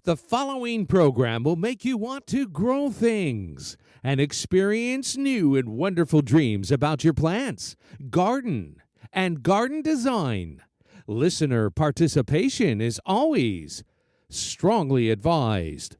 The following program will make you want to grow things and experience new and wonderful dreams about your plants, garden, and garden design. Listener participation is always strongly advised.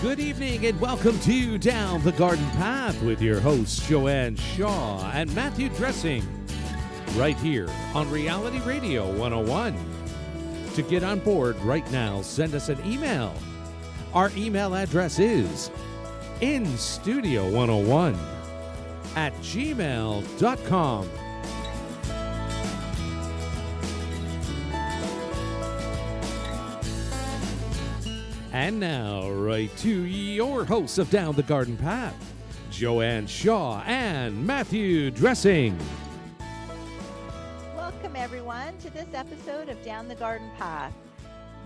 Good evening and welcome to Down the Garden Path with your hosts Joanne Shaw and Matthew Dressing, right here on Reality Radio 101. To get on board right now, send us an email. Our email address is instudio101@gmail.com. And now, right to your hosts of Down the Garden Path, Joanne Shaw and Matthew Dressing. Welcome, everyone, to this episode of Down the Garden Path,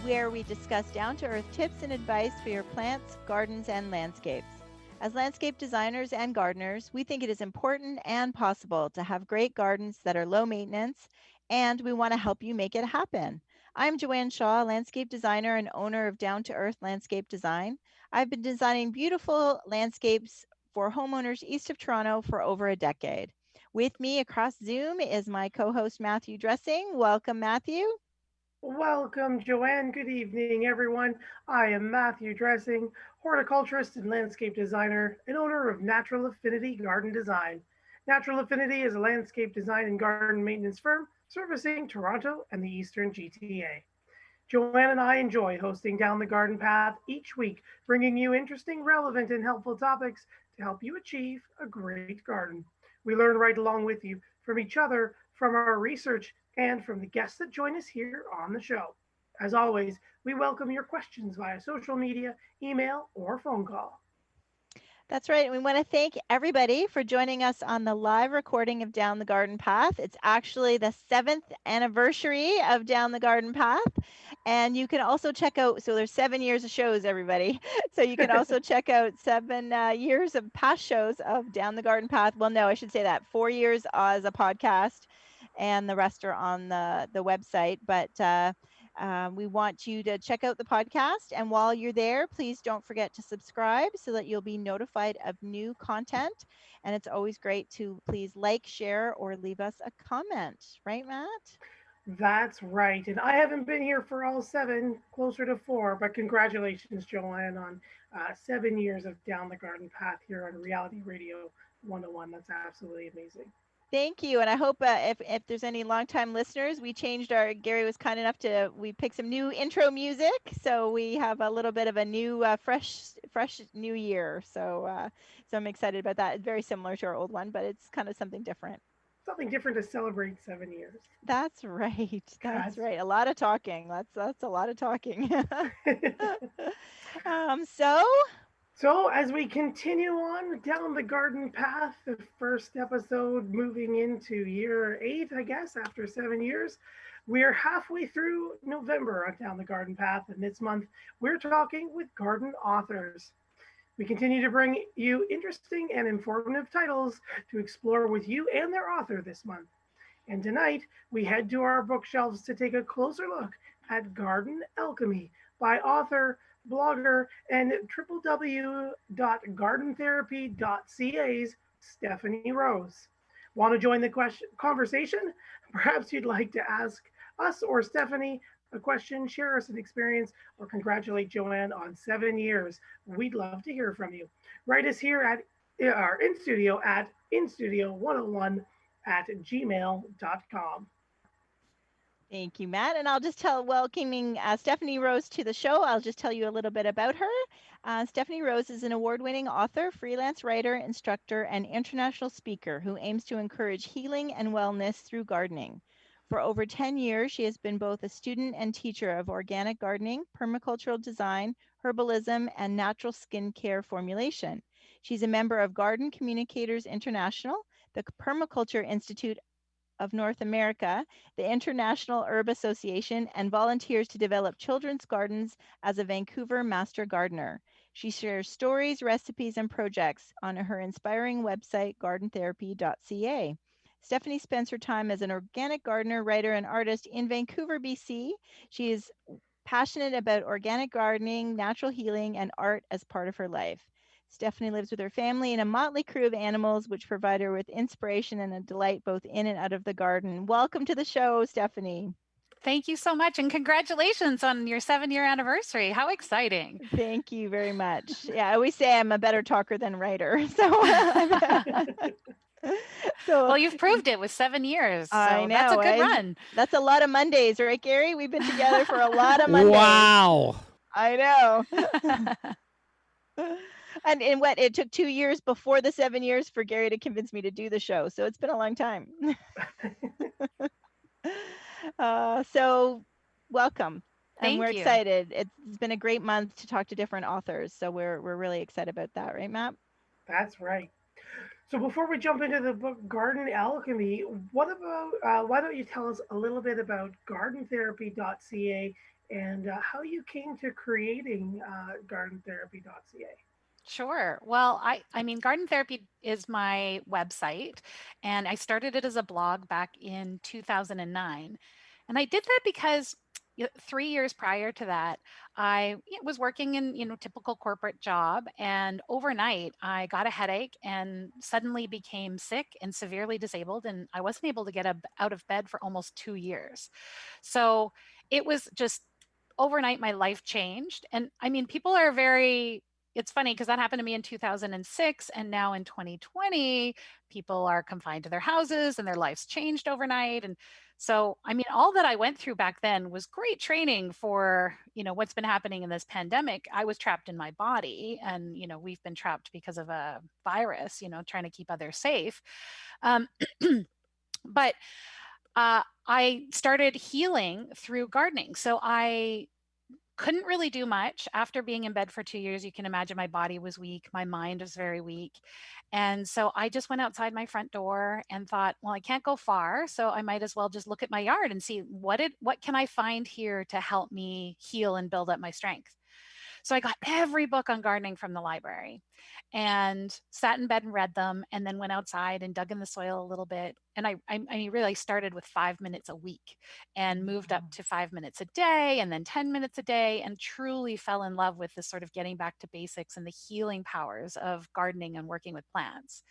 where we discuss down-to-earth tips and advice for your plants, gardens, and landscapes. As landscape designers and gardeners, we think it is important and possible to have great gardens that are low maintenance, and we want to help you make it happen. I'm Joanne Shaw, landscape designer and owner of Down to Earth Landscape Design. I've been designing beautiful landscapes for homeowners east of Toronto for over a decade. With me across Zoom is my co-host Matthew Dressing. Welcome, Matthew. Welcome, Joanne. Good evening, everyone. I am Matthew Dressing, horticulturist and landscape designer and owner of Natural Affinity Garden Design. Natural Affinity is a landscape design and garden maintenance firm servicing Toronto and the Eastern GTA. Joanne and I enjoy hosting Down the Garden Path each week, bringing you interesting, relevant, and helpful topics to help you achieve a great garden. We learn right along with you from each other, from our research, and from the guests that join us here on the show. As always, we welcome your questions via social media, email, or phone call. That's right. We want to thank everybody for joining us on the live recording of Down the Garden Path. It's actually the 7th anniversary of Down the Garden Path. And you can also check out, so there's 7 years of shows, everybody. So you can also check out 7 years of past shows of Down the Garden Path. Well, no, I should say that 4 years as a podcast and the rest are on the website. But we want you to check out the podcast. And while you're there, please don't forget to subscribe so that you'll be notified of new content. And it's always great to please like, share, or leave us a comment. Right, Matt? That's right. And I haven't been here for all 7, closer to 4, but congratulations, Joanne, on 7 years of Down the Garden Path here on Reality Radio 101. That's absolutely amazing. Thank you. And I hope if there's any longtime listeners, Gary was kind enough we picked some new intro music. So we have a little bit of a new, fresh new year. So I'm excited about that. It's very similar to our old one, but it's kind of something different. Something different to celebrate 7 years. That's right. That's right. A lot of talking. That's a lot of talking. So as we continue on down the garden path, the first episode moving into year 8, I guess, after 7 years, we're halfway through November on Down the Garden Path. And this month, we're talking with garden authors. We continue to bring you interesting and informative titles to explore with you and their author this month. And tonight, we head to our bookshelves to take a closer look at Garden Alchemy by author, blogger, and www.gardentherapy.ca's Stephanie Rose. Want to join the conversation? Perhaps you'd like to ask us or Stephanie a question, share us an experience, or congratulate Joanne on 7 years. We'd love to hear from you. Write us here at our in-studio at instudio101@gmail.com. Thank you, Matt. And I'll just welcoming Stephanie Rose to the show. I'll just tell you a little bit about her. Stephanie Rose is an award-winning author, freelance writer, instructor, and international speaker who aims to encourage healing and wellness through gardening. For over 10 years, she has been both a student and teacher of organic gardening, permacultural design, herbalism, and natural skincare formulation. She's a member of Garden Communicators International, the Permaculture Institute of North America, the International Herb Association, and volunteers to develop children's gardens as a Vancouver master gardener. She shares stories, recipes, and projects on her inspiring website, gardentherapy.ca. Stephanie spends her time as an organic gardener, writer, and artist in Vancouver, BC. She is passionate about organic gardening, natural healing, and art as part of her life. Stephanie lives with her family and a motley crew of animals, which provide her with inspiration and a delight both in and out of the garden. Welcome to the show, Stephanie. Thank you so much. And congratulations on your 7-year anniversary. How exciting. Thank you very much. Yeah, I always say I'm a better talker than writer. Well, you've proved it with 7 years. So I know. That's a good run. That's a lot of Mondays, right, Gary? We've been together for a lot of Mondays. Wow. I know. And what, it took 2 years before the 7 years for Gary to convince me to do the show. So it's been a long time. So welcome. And we're excited. It's been a great month to talk to different authors. So we're really excited about that, right, Matt? That's right. So before we jump into the book Garden Alchemy, what about, why don't you tell us a little bit about gardentherapy.ca and how you came to creating gardentherapy.ca? Sure. Well, I mean, Garden Therapy is my website, and I started it as a blog back in 2009. And I did that because 3 years prior to that, I was working in typical corporate job, and overnight I got a headache and suddenly became sick and severely disabled, and I wasn't able to get out of bed for almost 2 years. So it was just overnight my life changed. And I mean, people are it's funny because that happened to me in 2006, and now in 2020 people are confined to their houses and their lives changed overnight. And so, I mean, all that I went through back then was great training for, what's been happening in this pandemic. I was trapped in my body, and, we've been trapped because of a virus, trying to keep others safe. But I started healing through gardening. So I couldn't really do much after being in bed for 2 years. You can imagine my body was weak. My mind was very weak. And so I just went outside my front door and thought, well, I can't go far, so I might as well just look at my yard and see what can I find here to help me heal and build up my strength. So I got every book on gardening from the library and sat in bed and read them, and then went outside and dug in the soil a little bit. And I really started with 5 minutes a week and moved up to 5 minutes a day, and then 10 minutes a day, and truly fell in love with this sort of getting back to basics and the healing powers of gardening and working with plants.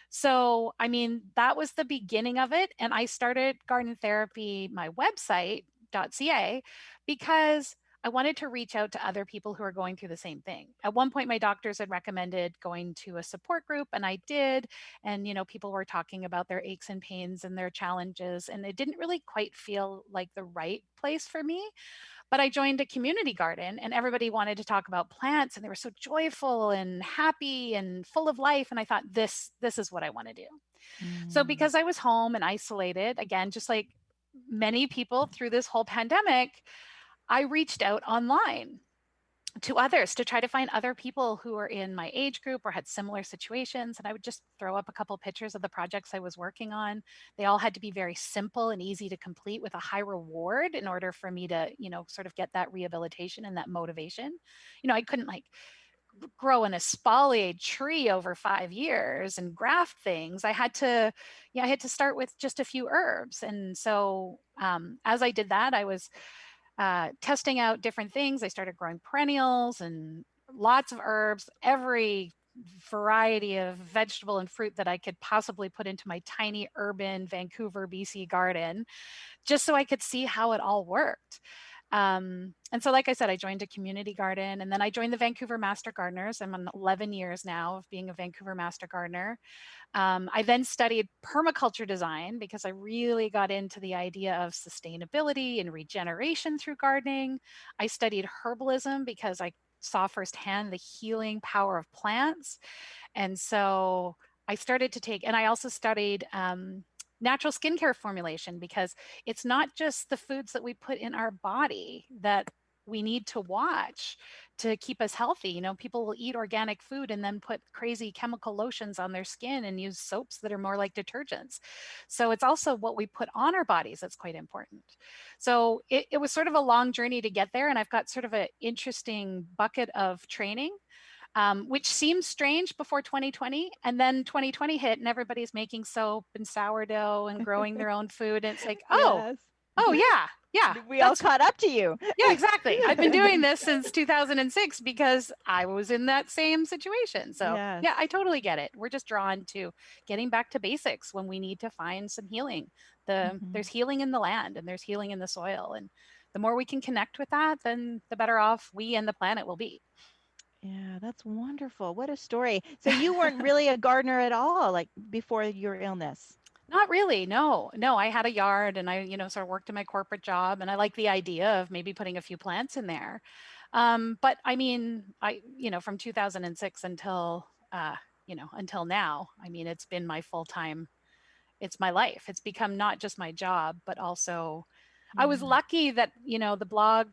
So, I mean, that was the beginning of it. And I started Garden Therapy, my website, .ca, because I wanted to reach out to other people who are going through the same thing. At one point, my doctors had recommended going to a support group, and I did. And, people were talking about their aches and pains and their challenges, and it didn't really quite feel like the right place for me. But I joined a community garden, and everybody wanted to talk about plants, and they were so joyful and happy and full of life. And I thought, this is what I want to do. So because I was home and isolated, again, just like many people through this whole pandemic, I reached out online to others to try to find other people who were in my age group or had similar situations. And I would just throw up a couple pictures of the projects I was working on. They all had to be very simple and easy to complete with a high reward in order for me to, sort of get that rehabilitation and that motivation. I couldn't grow an espalier tree over 5 years and graft things. I had to start with just a few herbs. And so as I did that, I was testing out different things. I started growing perennials and lots of herbs, every variety of vegetable and fruit that I could possibly put into my tiny urban Vancouver, BC garden, just so I could see how it all worked. And so, like I said, I joined a community garden, and then I joined the Vancouver Master Gardeners. I'm on 11 years now of being a Vancouver Master Gardener. I then studied permaculture design because I really got into the idea of sustainability and regeneration through gardening. I studied herbalism because I saw firsthand the healing power of plants. And so I started to take, and I also studied natural skincare formulation, because it's not just the foods that we put in our body that we need to watch to keep us healthy. You know, people will eat organic food and then put crazy chemical lotions on their skin and use soaps that are more like detergents. So it's also what we put on our bodies that's quite important. So it was sort of a long journey to get there. And I've got sort of an interesting bucket of training, which seemed strange before 2020. And then 2020 hit and everybody's making soap and sourdough and growing their own food. And it's like, Yes. yeah, We all caught up to you. yeah, exactly. I've been doing this since 2006 because I was in that same situation. So Yes. yeah, I totally get it. We're just drawn to getting back to basics when we need to find some healing. There's healing in the land and there's healing in the soil. And the more we can connect with that, then the better off we and the planet will be. Yeah, that's wonderful. What a story. So you weren't really a gardener at all, like before your illness? Not really. No. I had a yard and I, sort of worked in my corporate job, and I like the idea of maybe putting a few plants in there. But I mean, from 2006 until, until now, I mean, it's been my full-time, it's my life. It's become not just my job, but also I was lucky that, the blog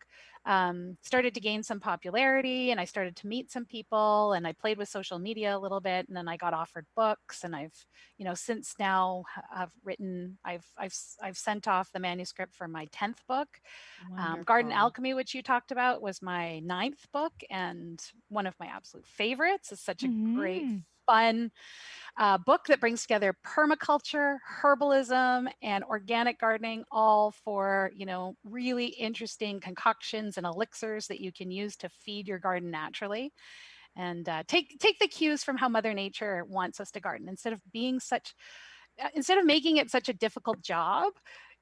started to gain some popularity and I started to meet some people and I played with social media a little bit, and then I got offered books, and I've, since now I've sent off the manuscript for my 10th book. Garden Alchemy, which you talked about, was my 9th book and one of my absolute favorites. It's such a great, fun book that brings together permaculture, herbalism, and organic gardening, all for, really interesting concoctions and elixirs that you can use to feed your garden naturally. And take the cues from how Mother Nature wants us to garden. Instead of making it such a difficult job,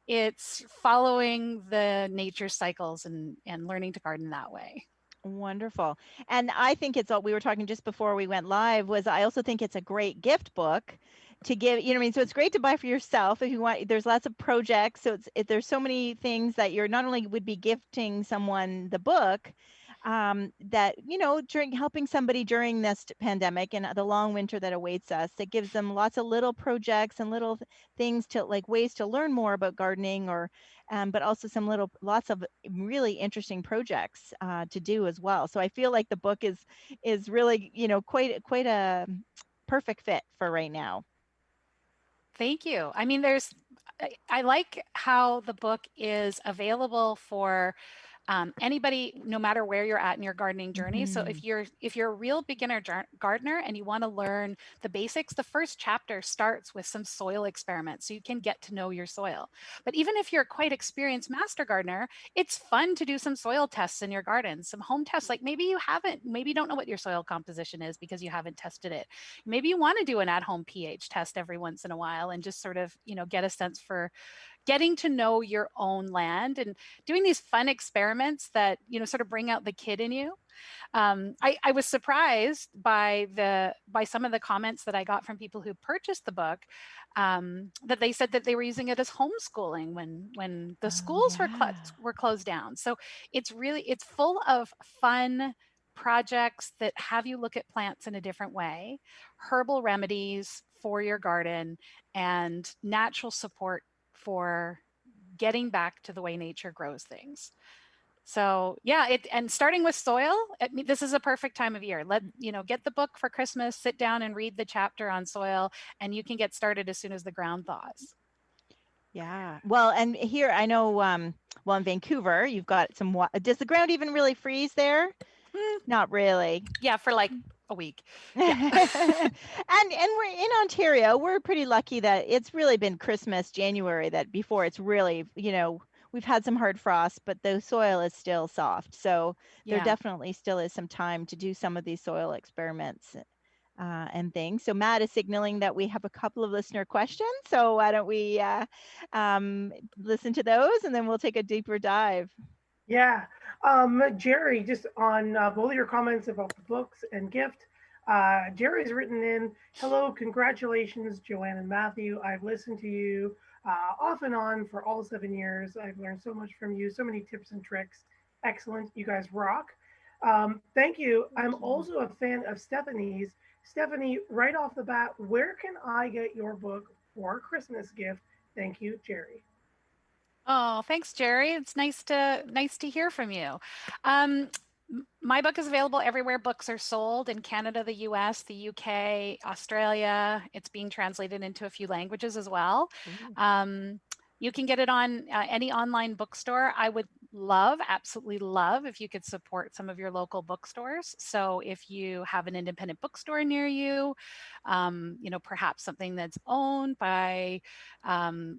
it's following the nature cycles and learning to garden that way. Wonderful. And I think we were talking just before we went live, I also think it's a great gift book to give, so it's great to buy for yourself if you want. There's lots of projects. So there's so many things that you're not only would be gifting someone the book, that, during helping somebody during this pandemic and the long winter that awaits us, it gives them lots of little projects and little things to ways to learn more about gardening, or but also lots of really interesting projects to do as well. So I feel like the book is really, quite a perfect fit for right now. Thank you. I mean, I like how the book is available for anybody, no matter where you're at in your gardening journey. So if you're a real beginner gardener and you want to learn the basics, the first chapter starts with some soil experiments so you can get to know your soil. But even if you're a quite experienced master gardener, it's fun to do some soil tests in your garden, some home tests. Like maybe you don't know what your soil composition is because you haven't tested it. Maybe you want to do an at-home pH test every once in a while and just sort of, get a sense for getting to know your own land and doing these fun experiments that, sort of bring out the kid in you. I was surprised by some of the comments that I got from people who purchased the book, that they said that they were using it as homeschooling when the schools were closed down. So it's full of fun projects that have you look at plants in a different way, herbal remedies for your garden, and natural support for getting back to the way nature grows things. So yeah, and starting with soil, this is a perfect time of year. Get the book for Christmas, sit down and read the chapter on soil, and you can get started as soon as the ground thaws. Yeah. Well, and here I know, in Vancouver, you've got some. Does the ground even really freeze there? Not really. Yeah, for like a week. Yeah. and we're in Ontario. We're pretty lucky that it's really been Christmas, January, that before it's really, we've had some hard frost, but the soil is still soft. So there definitely still is some time to do some of these soil experiments and things. So Matt is signaling that we have a couple of listener questions. So why don't we listen to those, and then we'll take a deeper dive. Yeah. Jerry, just on both of your comments about the books and gift, Jerry's written in, hello, congratulations, Joanne and Matthew. I've listened to you off and on for all 7 years. I've learned so much from you, so many tips and tricks. Excellent. You guys rock. Thank you. I'm also a fan of Stephanie's. Stephanie, right off the bat, where can I get your book for a Christmas gift? Thank you, Jerry. Oh, thanks, Jerry. It's nice to hear from you. My book is available everywhere books are sold in Canada, the US, the UK, Australia. It's being translated into a few languages as well. Um, you can get it on any online bookstore. I would absolutely love if you could support some of your local bookstores. So if you have an independent bookstore near you, perhaps something that's owned by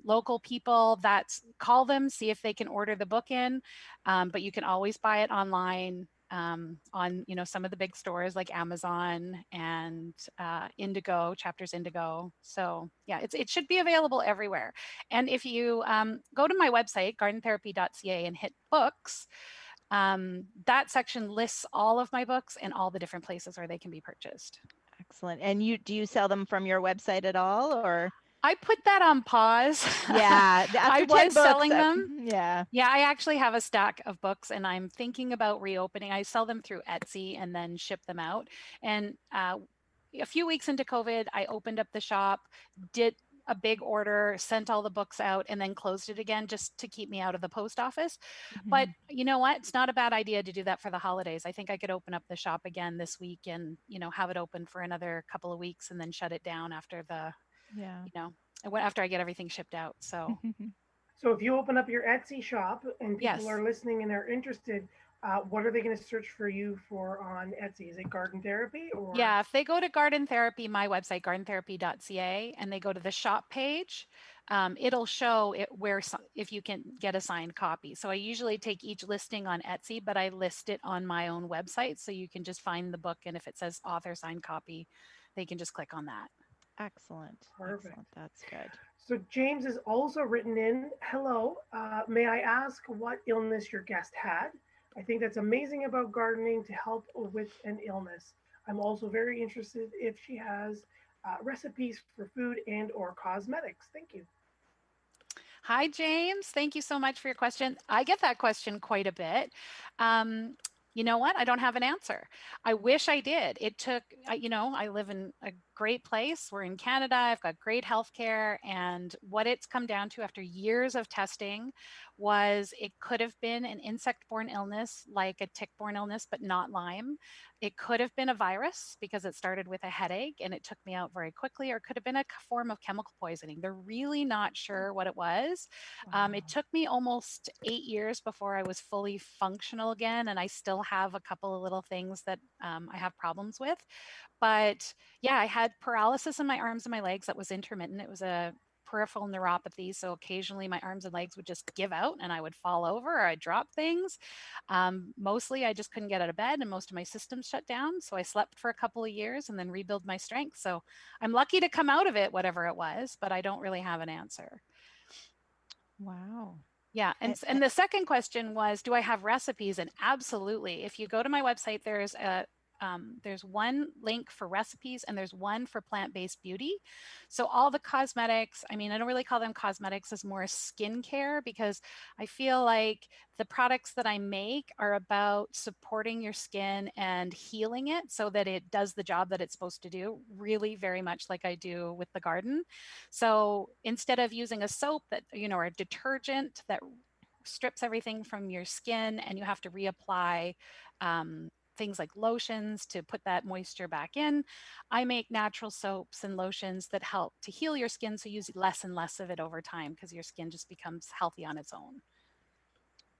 local people, call them, see if they can order the book in. But you can always buy it online on some of the big stores like Amazon and Indigo, Chapters Indigo. So yeah, it should be available everywhere. And if you go to my website, gardentherapy.ca, and hit books, that section lists all of my books and all the different places where they can be purchased. Excellent. And do you sell them from your website at all, or? I put that on pause. Yeah, after I 10 was books, selling them. Yeah. Yeah, I actually have a stack of books and I'm thinking about reopening. I sell them through Etsy and then ship them out. And a few weeks into COVID, I opened up the shop, did a big order, sent all the books out, and then closed it again just to keep me out of the post office. But you know what? It's not a bad idea to do that for the holidays. I think I could open up the shop again this week and, have it open for another couple of weeks and then shut it down after after I get everything shipped out. So So if you open up your Etsy shop and people yes. are listening and they're interested, what are they going to search for you for on Etsy? Is it garden therapy or? Yeah, if they go to Garden Therapy, my website, gardentherapy.ca, and they go to the shop page, it'll show if you can get a signed copy. So I usually take each listing on Etsy, but I list it on my own website. So you can just find the book, and if it says author signed copy, they can just click on that. Excellent. Perfect. Excellent. That's good. So James has also written in, hello, may I ask what illness your guest had? I think that's amazing about gardening to help with an illness. I'm also very interested if she has recipes for food and or cosmetics. Thank you. Hi, James. Thank you so much for your question. I get that question quite a bit. You know what? I don't have an answer. I wish I did. It took, I live in a great place. We're in Canada. I've got great healthcare. And what it's come down to after years of testing was it could have been an insect-borne illness, like a tick-borne illness, but not Lyme. It could have been a virus because it started with a headache and it took me out very quickly, or it could have been a form of chemical poisoning. They're really not sure what it was. Wow. It took me almost 8 years before I was fully functional again, and I still have a couple of little things that I have problems with. But yeah, I had paralysis in my arms and my legs that was intermittent. It was a peripheral neuropathy. So occasionally my arms and legs would just give out and I would fall over or I'd drop things. Mostly I just couldn't get out of bed and most of my systems shut down. So I slept for a couple of years and then rebuild my strength. So I'm lucky to come out of it, whatever it was, but I don't really have an answer. Wow. Yeah. And the second question was, do I have recipes? And absolutely. If you go to my website, there's one link for recipes and there's one for plant-based beauty. So all the cosmetics, I don't really call them cosmetics, as more skincare, because I feel like the products that I make are about supporting your skin and healing it so that it does the job that it's supposed to do, really very much like I do with the garden. So instead of using a soap that, or a detergent that strips everything from your skin and you have to reapply things like lotions to put that moisture back in, I make natural soaps and lotions that help to heal your skin, so use less and less of it over time because your skin just becomes healthy on its own.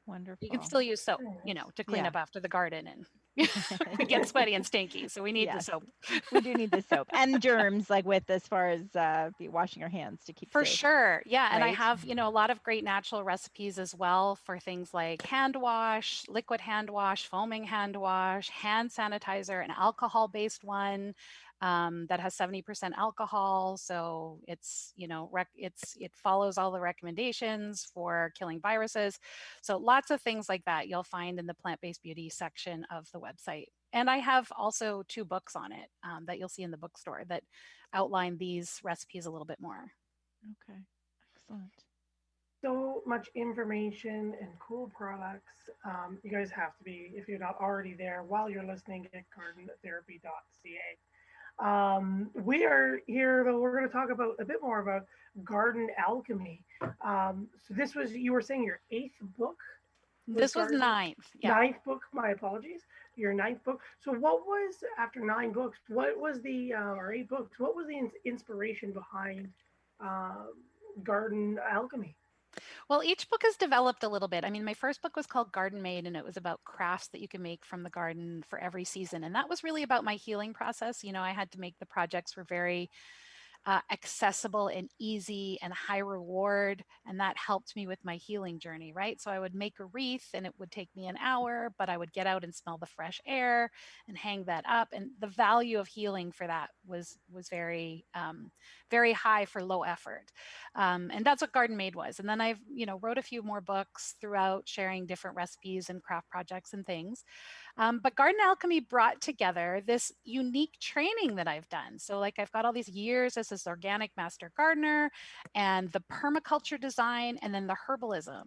Wonderful. You can still use soap, to clean up after the garden and get sweaty and stinky. So we need the soap. We do need the soap and germs, like with as far as washing our hands to keep for safe. Sure. Yeah. Right? And I have, a lot of great natural recipes as well for things like hand wash, liquid hand wash, foaming hand wash, hand sanitizer, an alcohol-based one that has 70% alcohol. So it's, it follows all the recommendations for killing viruses. So lots of things like that you'll find in the plant-based beauty section of the website. And I have also 2 books on it that you'll see in the bookstore that outline these recipes a little bit more. Okay, excellent. So much information and cool products. You guys have to be, if you're not already there while you're listening, at gardentherapy.ca. We are here, though, we're going to talk about a bit more about garden alchemy. So this was, you were saying, your 8th book? This was gardening? ninth. Yeah. Ninth book. My apologies. Your ninth book. So, what was after 9 books? What was the or 8 books? What was the inspiration behind um, Garden Alchemy? Well, each book has developed a little bit. I mean, my first book was called Garden Made, and it was about crafts that you can make from the garden for every season. And that was really about my healing process. I had to make the projects were very accessible and easy and high reward. And that helped me with my healing journey, right? So I would make a wreath and it would take me an hour, but I would get out and smell the fresh air and hang that up. And the value of healing for that was very, very high for low effort. And that's what Garden Made was. And then I've, wrote a few more books throughout sharing different recipes and craft projects and things. But Garden Alchemy brought together this unique training that I've done. So, like, I've got all these years as this organic master gardener and the permaculture design and then the herbalism.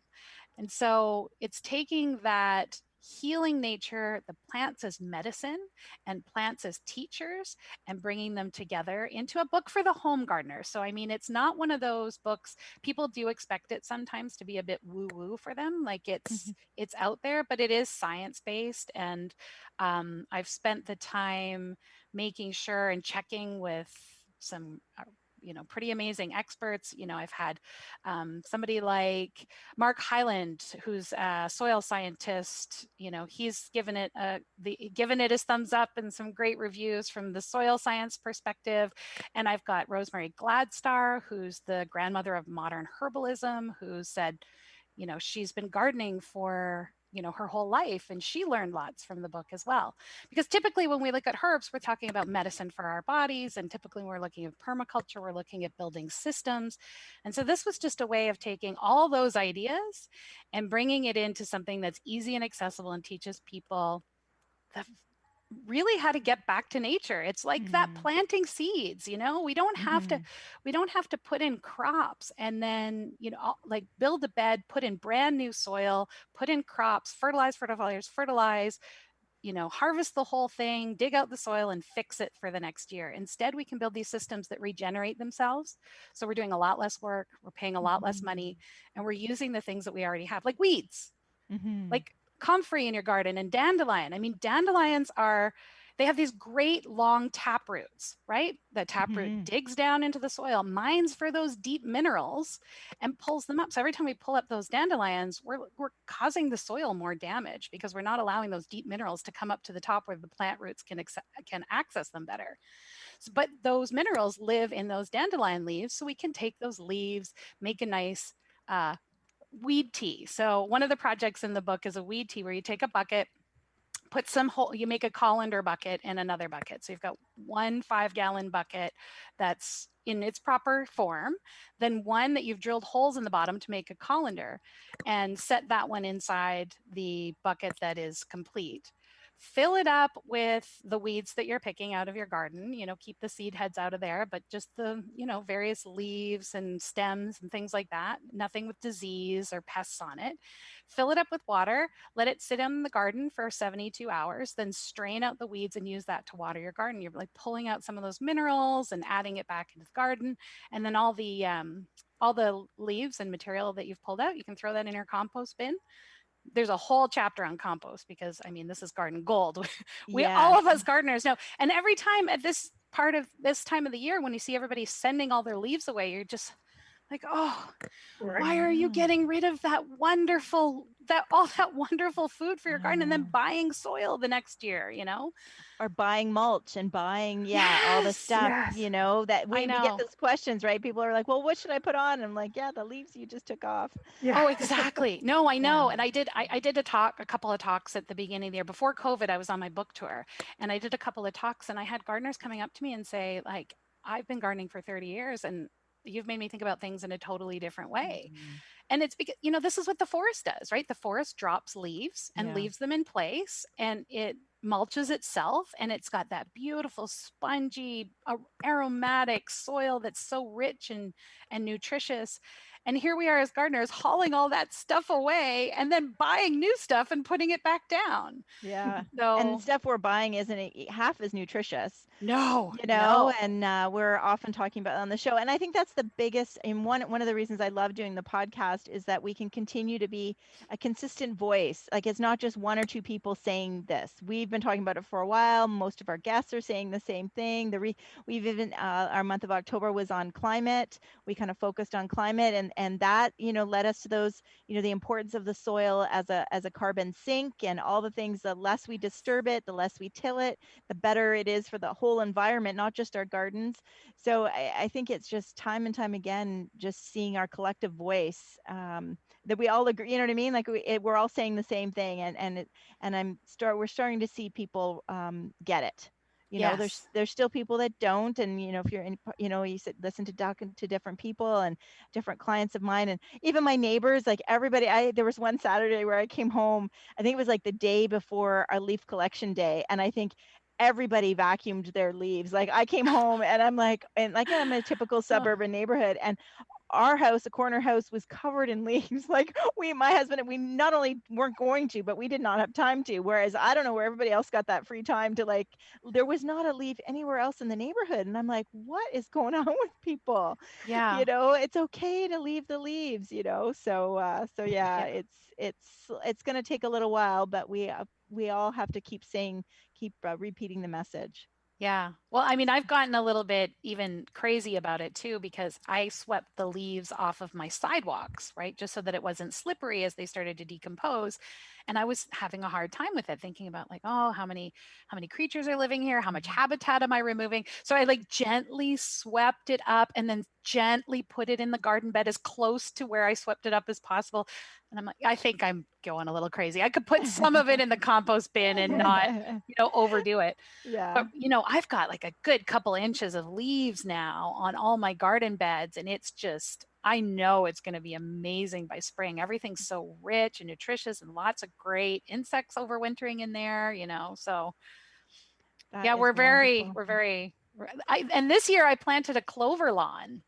And so it's taking that healing nature, the plants as medicine and plants as teachers, and bringing them together into a book for the home gardener. So, I mean, it's not one of those books, people do expect it sometimes to be a bit woo woo for them. Like it's out there, but it is science based. And I've spent the time making sure and checking with some pretty amazing experts. I've had somebody like Mark Hyland, who's a soil scientist. He's given it his thumbs up and some great reviews from the soil science perspective. And I've got Rosemary Gladstar, who's the grandmother of modern herbalism, who said, she's been gardening for her whole life, and she learned lots from the book as well. Because typically when we look at herbs, we're talking about medicine for our bodies, and typically when we're looking at permaculture, we're looking at building systems. And so this was just a way of taking all those ideas and bringing it into something that's easy and accessible and teaches people the really how to get back to nature. It's like that planting seeds. We don't have to put in crops and then like build a bed, put in brand new soil, put in crops, fertilize, harvest the whole thing, dig out the soil and fix it for the next year. Instead, we can build these systems that regenerate themselves. So we're doing a lot less work, we're paying a lot less money, and we're using the things that we already have, like weeds, like comfrey in your garden and dandelion. I mean, dandelions they have these great long tap roots, right? The tap root digs down into the soil, mines for those deep minerals and pulls them up. So every time we pull up those dandelions, we're causing the soil more damage because we're not allowing those deep minerals to come up to the top where the plant roots can access them better. But those minerals live in those dandelion leaves. So we can take those leaves, make a nice weed tea. So one of the projects in the book is a weed tea where you take a bucket, put you make a colander bucket in another bucket. So you've got 1 5-gallon bucket that's in its proper form, then one that you've drilled holes in the bottom to make a colander, and set that one inside the bucket that is complete. Fill it up with the weeds that you're picking out of your garden. Keep the seed heads out of there, but just the, various leaves and stems and things like that. Nothing with disease or pests on it. Fill it up with water, let it sit in the garden for 72 hours, then strain out the weeds and use that to water your garden. You're like pulling out some of those minerals and adding it back into the garden. And then all the leaves and material that you've pulled out, you can throw that in your compost bin. There's a whole chapter on compost because, I mean, this is garden gold. All of us gardeners know. And every time at this time of the year, when you see everybody sending all their leaves away, you're just like, oh, why are you getting rid of that wonderful food for your garden and then buying soil the next year, Or buying mulch and buying, all the stuff, that we get those questions, right? People are like, well, what should I put on? I'm like, the leaves you just took off. Oh, exactly. No, I know. And I did a couple of talks at the beginning of the year. Before COVID, I was on my book tour and I did a couple of talks, and I had gardeners coming up to me and say, like, I've been gardening for 30 years and you've made me think about things in a totally different way. And it's because, this is what the forest does, right? The forest drops leaves and leaves them in place, and it mulches itself, and it's got that beautiful spongy aromatic soil that's so rich and nutritious. And here we are as gardeners hauling all that stuff away and then buying new stuff and putting it back down. Yeah. And So stuff we're buying isn't half as nutritious, no, you know, no. and we're often talking about it on the show. And I think that's the biggest, and one of the reasons I love doing the podcast is that we can continue to be a consistent voice. Like it's not just one or two people saying this. We've been talking about it for a while. Most of our guests are saying the same thing. We've even our month of October was on climate. We kind of focused on climate, and that, you know, led us to those, you know, the importance of the soil as a carbon sink, and all the things. The less we disturb it, the less we till it, the better it is for the whole environment, not just our gardens. So I think it's just time and time again, just seeing our collective voice, that we all agree. You know what I mean? Like we're all saying the same thing, and we're starting to see people get it. You know, Yes. there's still people that don't, and you know, if you're in, you know, you listen to talking to different people and different clients of mine, and even my neighbors, like everybody. There was one Saturday where I came home. I think it was like the day before our leaf collection day, and I think everybody vacuumed their leaves. Like I came home and I'm like, and like I'm in a typical Oh, suburban neighborhood, and our house, the corner house, was covered in leaves. Like my husband and we not only weren't going to, but we did not have time to. Whereas I don't know where everybody else got that free time to, like, there was not a leaf anywhere else in the neighborhood. And I'm like, what is going on with people? yeah. You know, it's okay to leave the leaves, you know? So yeah, Yeah. it's going to take a little while, but we all have to keep repeating the message. Yeah. Well, I mean, I've gotten a little bit even crazy about it too, because I swept the leaves off of my sidewalks, right? Just so that it wasn't slippery as they started to decompose. And I was having a hard time with it, thinking about like, oh, how many creatures are living here? How much Mhm. habitat am I removing? So I like gently swept it up and then gently put it in the garden bed as close to where I swept it up as possible. And I'm like, I think I'm going a little crazy. I could put some of it in the compost bin and not, overdo it. Yeah. But, I've got like a good couple inches of leaves now on all my garden beds. And it's just, I know it's going to be amazing by spring. Everything's so rich and nutritious and lots of great insects overwintering in there, So That yeah, is wonderful. and this year I planted a clover lawn,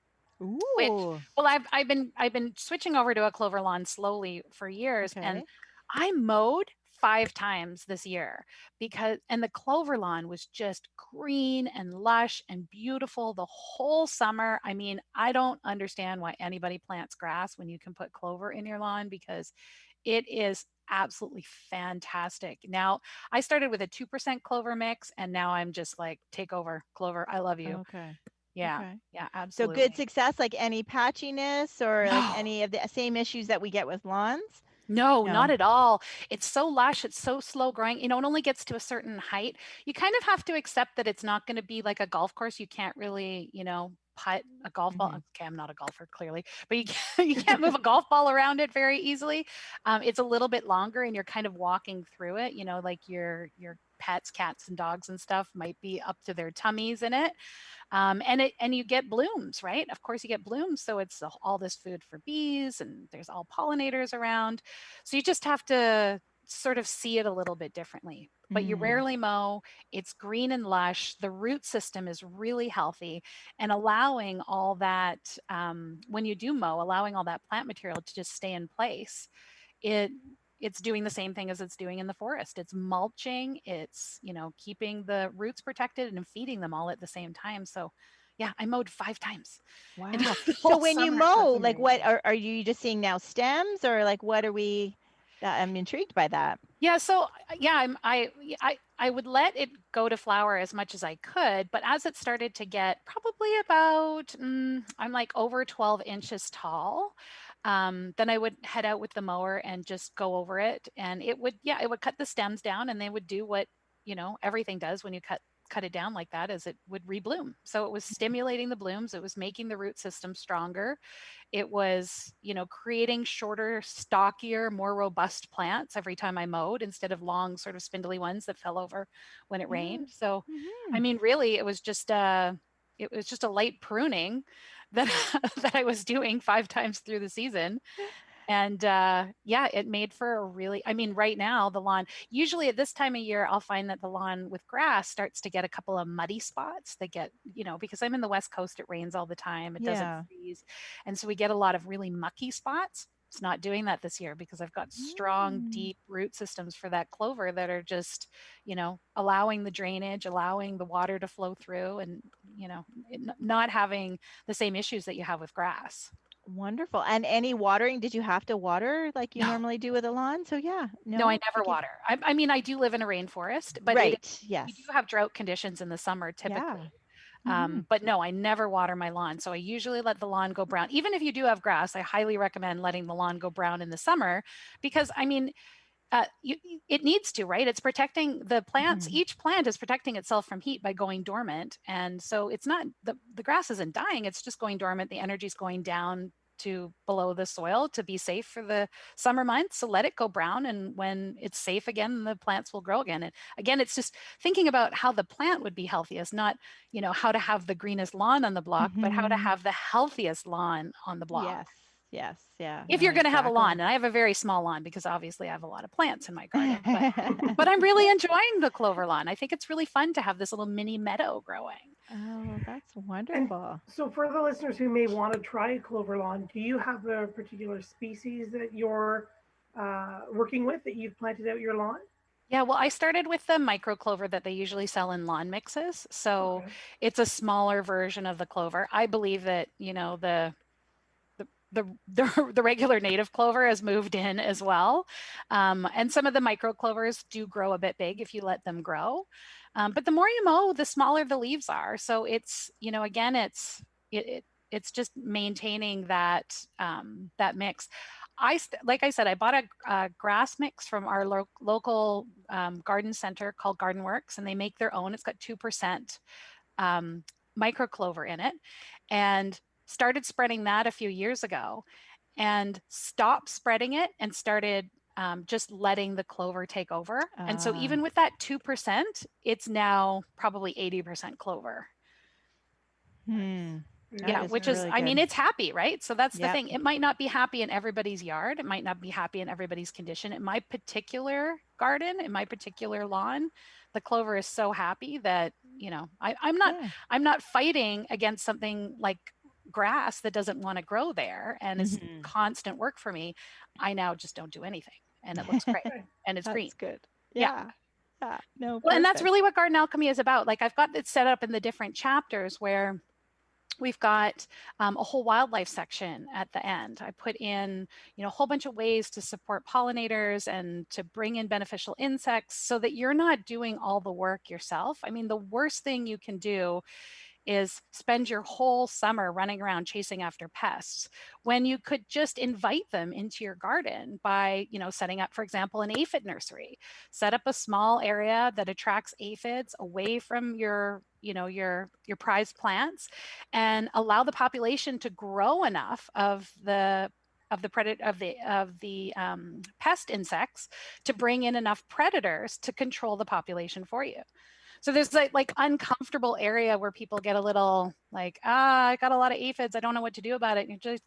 which, Ooh. well, I've been switching over to a clover lawn slowly for years, and Okay. I mowed 5 times this year and the clover lawn was just green and lush and beautiful the whole summer. I mean, I don't understand why anybody plants grass when you can put clover in your lawn, because it is absolutely fantastic. Now, I started with a 2% clover mix, and now I'm just like, take over, clover. I love you. Okay. Yeah. Okay. Yeah, So good absolutely. success, like any patchiness or like No. any of the same issues that we get with lawns? No, not No. at all. It's so lush, it's so slow growing. It only gets to a certain height. You kind of have to accept that it's not going to be like a golf course. You can't really, putt a golf ball. Hmm. Okay, I'm not a golfer, clearly, but you can't move a golf ball around it very easily. It's a little bit longer, and you're kind of walking through it. Like your pets, cats and dogs and stuff might be up to their tummies in it. And you get blooms, right? Of course, you get blooms, so it's all this food for bees, and there's all pollinators around. So you just have to sort of see it a little bit differently. But you Mm. rarely mow. It's green and lush. The root system is really healthy, and allowing all that, when you do mow, allowing all that plant material to just stay in place, it it's doing the same thing as it's doing in the forest. It's mulching, it's, keeping the roots protected and feeding them all at the same time. So yeah, I mowed 5 times in Wow. the So whole when you summer. It was mow, like what amazing. are you just seeing now, stems, or like what are we I'm intrigued by that. Yeah, so yeah, I would let it go to flower as much as I could, but as it started to get probably about, I'm like over 12 inches tall, then I would head out with the mower and just go over it, and it would cut the stems down, and they would do what, everything does when you cut it down like that, is it would rebloom. So it was stimulating the blooms, it was making the root system stronger. It was, creating shorter, stockier, more robust plants every time I mowed, instead of long, sort of spindly ones that fell over when it Yeah. rained. So, I Hmm. mean, really, it was just a light pruning that that I was doing 5 times through the season. And yeah, it made for a really, I mean, right now the lawn, usually at this time of year, I'll find that the lawn with grass starts to get a couple of muddy spots that get, because I'm in the West Coast, it rains all the time. It doesn't Yeah. freeze. And so we get a lot of really mucky spots. It's not doing that this year because I've got strong, Mm. deep root systems for that clover that are just, allowing the drainage, allowing the water to flow through, and, not having the same issues that you have with grass. Wonderful. And any watering, did you have to water like you No, normally do with a lawn? So yeah, no, I no, never water. I mean, I do live in a rainforest, but right. we do Yes. have drought conditions in the summer Yeah. typically. Mhm. But no, I never water my lawn. So I usually let the lawn go brown. Even if you do have grass, I highly recommend letting the lawn go brown in the summer because, I mean, it needs to, right? It's protecting the plants. Mhm. Each plant is protecting itself from heat by going dormant. And so it's not, the grass isn't dying, it's just going dormant. The energy is going down to below the soil to be safe for the summer months. So let it go brown. And when it's safe again, the plants will grow again. And again, it's just thinking about how the plant would be healthiest, not, how to have the greenest lawn on the block, but how to Mhm. have the healthiest lawn on the block. Yes. Yes. Yeah. If No, you're going to have a lawn, exactly. and I have a very small lawn because obviously I have a lot of plants in my garden, but I'm really enjoying the clover lawn. I think it's really fun to have this little mini meadow growing. Oh, that's And wonderful. so, for the listeners who may want to try a clover lawn, do you have a particular species that you're working with that you've planted out your lawn? Yeah, well, I started with the micro clover that they usually sell in lawn mixes. So Okay. it's a smaller version of the clover. I believe that, the regular native clover has moved in as well. And some of the micro clovers do grow a bit big if you let them grow. But the more you mow, the smaller the leaves are. So it's, again, it's just maintaining that mix. Like I said, I bought a grass mix from our local garden center called Garden Works, and they make their own. It's got 2% micro clover in it, and started spreading that a few years ago, and stopped spreading it and started just letting the clover take over. And so even with that 2%, it's now probably 80% clover. Hmm. That Yeah, is which is, really I mean, good. it's happy, right? So that's the Yep. thing. It might not be happy in everybody's yard. It might not be happy in everybody's condition. In my particular garden, in my particular lawn, the clover is so happy that, Yeah. I'm not fighting against something like grass that doesn't want to grow there and is Mhm. constant work for me. I now just don't do anything, and it looks great Okay. and it's green. That's good. Yeah. Yeah. Yeah. No, Well, and that's perfect. really what Garden Alchemy is about. Like I've got it set up in the different chapters where we've got a whole wildlife section at the end. I put in, a whole bunch of ways to support pollinators and to bring in beneficial insects so that you're not doing all the work yourself. I mean, the worst thing you can do is spend your whole summer running around chasing after pests when you could just invite them into your garden by, setting up, for example, an aphid nursery. Set up a small area that attracts aphids away from your prized plants, and allow the population to grow enough of the pest insects to bring in enough predators to control the population for you. So there's like uncomfortable area where people get a little like, I got a lot of aphids, I don't know what to do about it. And you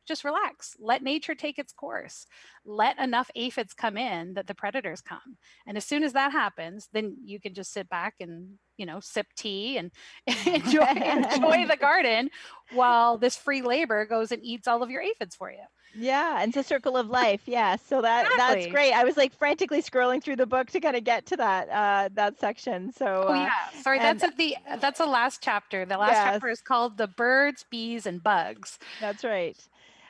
just relax. Let nature take its course. Let enough aphids come in that the predators come. And as soon as that happens, then you can just sit back and, sip tea and enjoy the garden while this free labor goes and eats all of your aphids for you. Yeah, and it's a circle of life. Yeah, so that's Exactly. great. I was like frantically scrolling through the book to kind of get to that section. So Oh yeah, sorry. and That's the last chapter. The last yes, chapter is called "The Birds, Bees, and Bugs." that's right.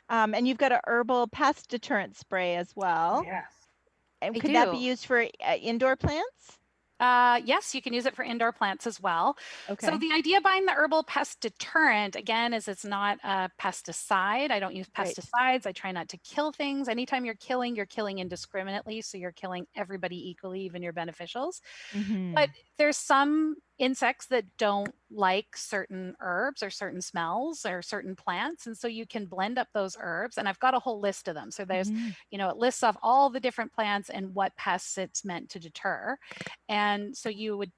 And you've got a herbal pest deterrent spray as well. Yes. And I could that be do. used for indoor plants? Yes, you can use it for indoor plants as well. So Okay, the idea behind the herbal pest deterrent, again, is it's not a pesticide. I don't use right. pesticides. I try not to kill things. Anytime you're killing indiscriminately. So you're killing everybody equally, even your beneficials. Mm-hmm. But there's some insects that don't like certain herbs or certain smells or certain plants. And so you can blend up those herbs. And I've got a whole list of them. So there's, Mm-hmm. it lists off all the different plants and what pests it's meant to deter. And so you would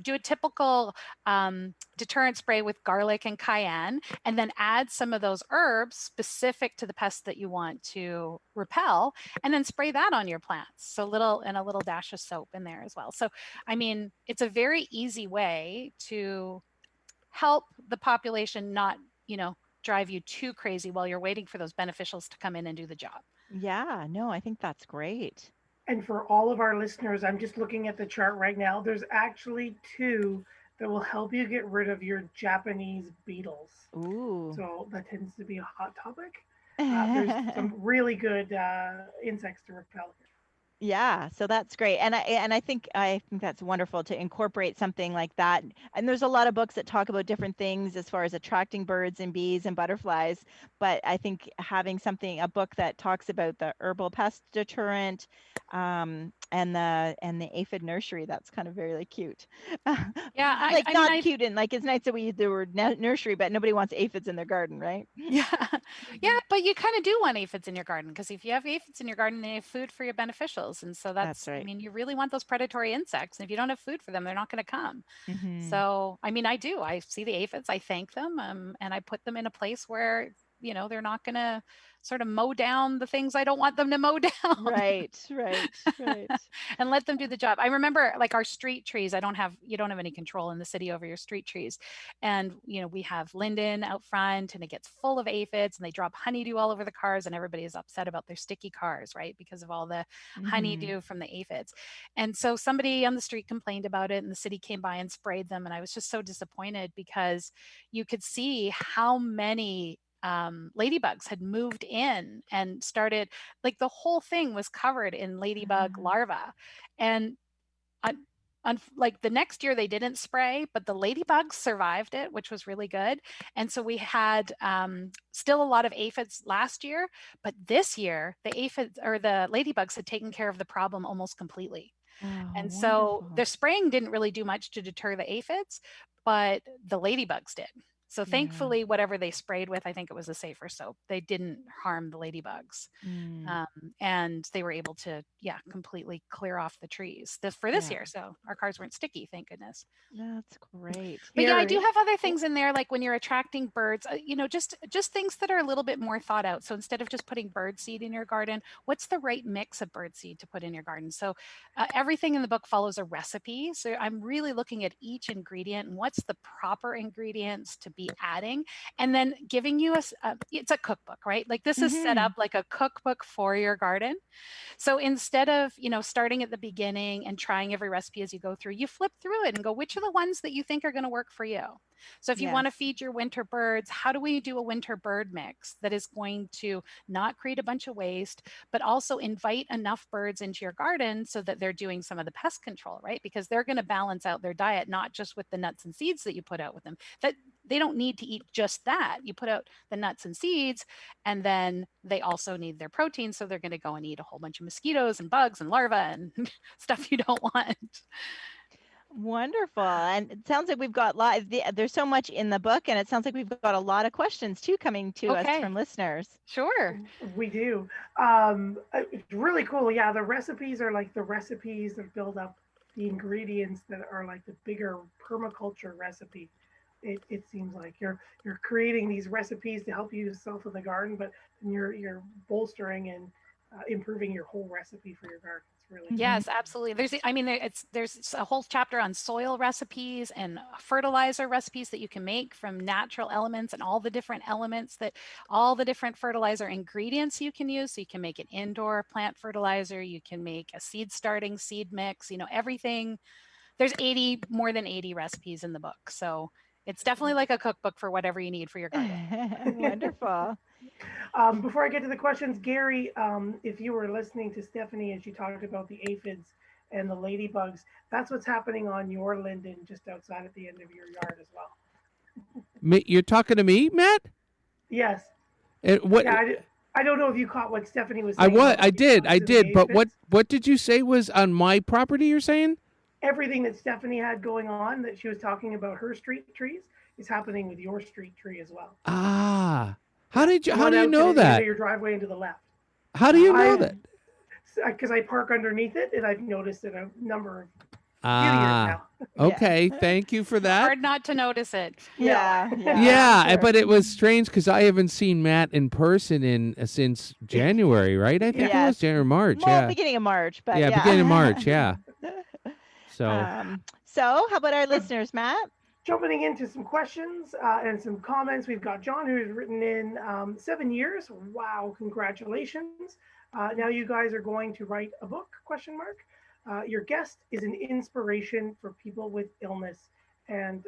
do a typical deterrent spray with garlic and cayenne, and then add some of those herbs specific to the pests that you want to repel, and then spray that on your plants. So a little dash of soap in there as well. So, I mean, it's a very easy way to help the population not, drive you too crazy while you're waiting for those beneficials to come in and do the job. Yeah, no, I think that's great. And for all of our listeners, I'm just looking at the chart right now. There's actually 2 that will help you get rid of your Japanese beetles. Ooh. So that tends to be a hot topic. There's some really good insects to repel. Yeah, so that's great. And I think that's wonderful to incorporate something like that. And there's a lot of books that talk about different things as far as attracting birds and bees and butterflies, but I think having a book that talks about the herbal pest deterrent, and the aphid nursery, that's kind of very cute. Yeah, Like not cute, and like it's nice that we use the word nursery, but nobody wants aphids in their garden, right? Yeah, yeah, but you kind of do want aphids in your garden, because if you have aphids in your garden, they have food for your beneficials, and so That's right. I mean, you really want those predatory insects, and if you don't have food for them, they're not going to come. Mhm. So, I mean, I see the aphids, I thank them, and I put them in a place where they're not going to sort of mow down the things I don't want them to mow down. Right. And let them do the job. I remember, like, our street trees, you don't have any control in the city over your street trees. And, we have linden out front, and it gets full of aphids, and they drop honeydew all over the cars, and everybody is upset about their sticky cars, right? Because of all the Mhm. honeydew from the aphids. And so somebody on the street complained about it, and the city came by and sprayed them. And I was just so disappointed, because you could see how many ladybugs had moved in and started, like, the whole thing was covered in ladybug larvae. And like, the next year they didn't spray, but the ladybugs survived it, which was really good. And so we had still a lot of aphids last year, but this year the aphids, or the ladybugs, had taken care of the problem almost completely. Oh, And so wonderful. the spraying didn't really do much to deter the aphids, but the ladybugs did. So Yeah. thankfully, whatever they sprayed with, I think it was a safer soap. They didn't harm the ladybugs. And they were able to, completely clear off the trees for this year. So our cars weren't sticky, thank goodness. That's great. But yeah, I do have other things in there, like when you're attracting birds, just things that are a little bit more thought out. So instead of just putting bird seed in your garden, what's the right mix of bird seed to put in your garden? So everything in the book follows a recipe. So I'm really looking at each ingredient and what's the proper ingredients to be adding, and then giving you it's a cookbook, right? Like, this is set up like a cookbook for your garden. So instead of, starting at the beginning and trying every recipe as you go through, you flip through it and go, which are the ones that you think are going to work for you? So if you want to feed your winter birds, how do we do a winter bird mix that is going to not create a bunch of waste, but also invite enough birds into your garden so that they're doing some of the pest control, right? Because they're going to balance out their diet, not just with the nuts and seeds that you put out with them. That they don't need to eat just that. You put out the nuts and seeds, and then they also need their protein. So they're going to go and eat a whole bunch of mosquitoes and bugs and larvae and stuff you don't want. Wonderful. And it sounds like we've got there's so much in the book, and it sounds like we've got a lot of questions too coming to us from listeners. Sure. We do. It's really cool. Yeah, the recipes are like the recipes that build up the ingredients that are like the bigger permaculture recipe. It seems like you're creating these recipes to help you yourself in the garden, but you're bolstering and improving your whole recipe for your garden. It's really cool. Yes, absolutely. There's a whole chapter on soil recipes and fertilizer recipes that you can make from natural elements, and all the different fertilizer ingredients you can use. So you can make an indoor plant fertilizer, you can make a seed mix, everything. There's more than 80 recipes in the book. So it's definitely like a cookbook for whatever you need for your garden. Wonderful. Before I get to the questions, Gary, if you were listening to Stephanie as she talked about the aphids and the ladybugs, that's what's happening on your linden just outside at the end of your yard as well. You're talking to me, Matt? Yes. What? Yeah, I don't know if you caught what Stephanie was saying. I did. But what did you say was on my property, you're saying? Everything that Stephanie had going on that she was talking about her street trees is happening with your street tree as well. Ah. How do you know that? Your driveway into the left. How do you know that? Because I park underneath it, and I've noticed that a number of now. Okay. Thank you for that. Hard not to notice it. Yeah. Yeah, sure. but it was strange because I haven't seen Matt in person since January, right? I think it was January, March. Well, beginning of March, but yeah, beginning of March. Yeah. So So how about our listeners, Matt? Jumping into some questions and some comments, we've got John who's written in 7 years. Wow, congratulations! Now you guys are going to write a book? Question mark. Your guest is an inspiration for people with illness and